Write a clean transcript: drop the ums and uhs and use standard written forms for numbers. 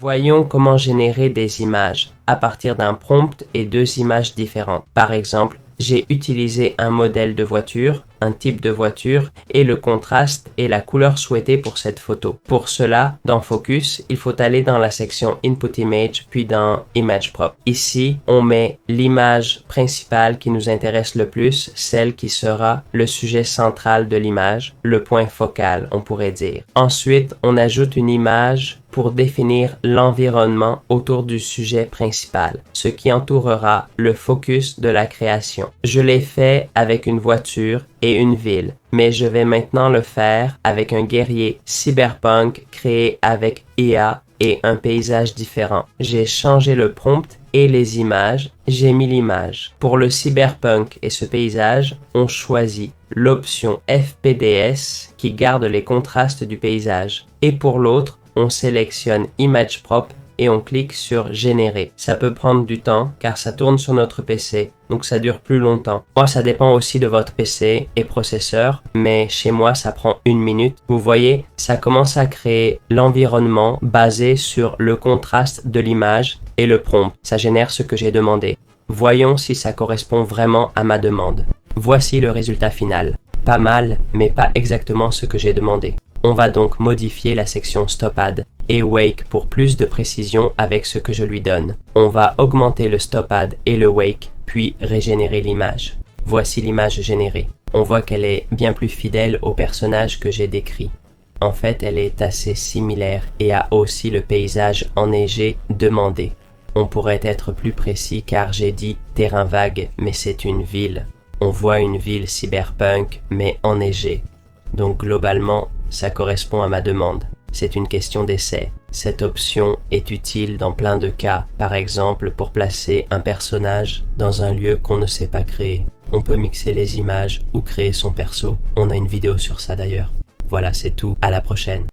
Voyons comment générer des images à partir d'un prompt et deux images différentes. Par exemple, j'ai utilisé un modèle de voiture, un type de voiture et le contraste et la couleur souhaitée pour cette photo. Pour cela, dans Focus, il faut aller dans la section Input Image puis dans Image Prop. Ici, on met l'image principale qui nous intéresse le plus, celle qui sera le sujet central de l'image, le point focal, on pourrait dire. Ensuite, on ajoute une image pour définir l'environnement autour du sujet principal, ce qui entourera le focus de la création. Je l'ai fait avec une voiture et une ville, mais je vais maintenant le faire avec un guerrier cyberpunk créé avec IA et un paysage différent. J'ai changé le prompt et les images, j'ai mis l'image. Pour le cyberpunk et ce paysage, on choisit l'option FPDS qui garde les contrastes du paysage. Et pour l'autre, on sélectionne Image Prop et on clique sur Générer. Ça peut prendre du temps car ça tourne sur notre PC, donc ça dure plus longtemps. Moi, ça dépend aussi de votre PC et processeur, mais chez moi, ça prend 1 minute. Vous voyez, ça commence à créer l'environnement basé sur le contraste de l'image et le prompt. Ça génère ce que j'ai demandé. Voyons si ça correspond vraiment à ma demande. Voici le résultat final. Pas mal, mais pas exactement ce que j'ai demandé. On va donc modifier la section Stop Ad et Wake pour plus de précision avec ce que je lui donne. On va augmenter le Stop Ad et le Wake, puis régénérer l'image. Voici l'image générée. On voit qu'elle est bien plus fidèle au personnage que j'ai décrit. En fait, elle est assez similaire et a aussi le paysage enneigé demandé. On pourrait être plus précis car j'ai dit terrain vague, mais c'est une ville. On voit une ville cyberpunk, mais enneigée. Donc globalement, ça correspond à ma demande. C'est une question d'essai. Cette option est utile dans plein de cas, par exemple pour placer un personnage dans un lieu qu'on ne sait pas créer. On peut mixer les images ou créer son perso. On a une vidéo sur ça d'ailleurs. Voilà, c'est tout. À la prochaine.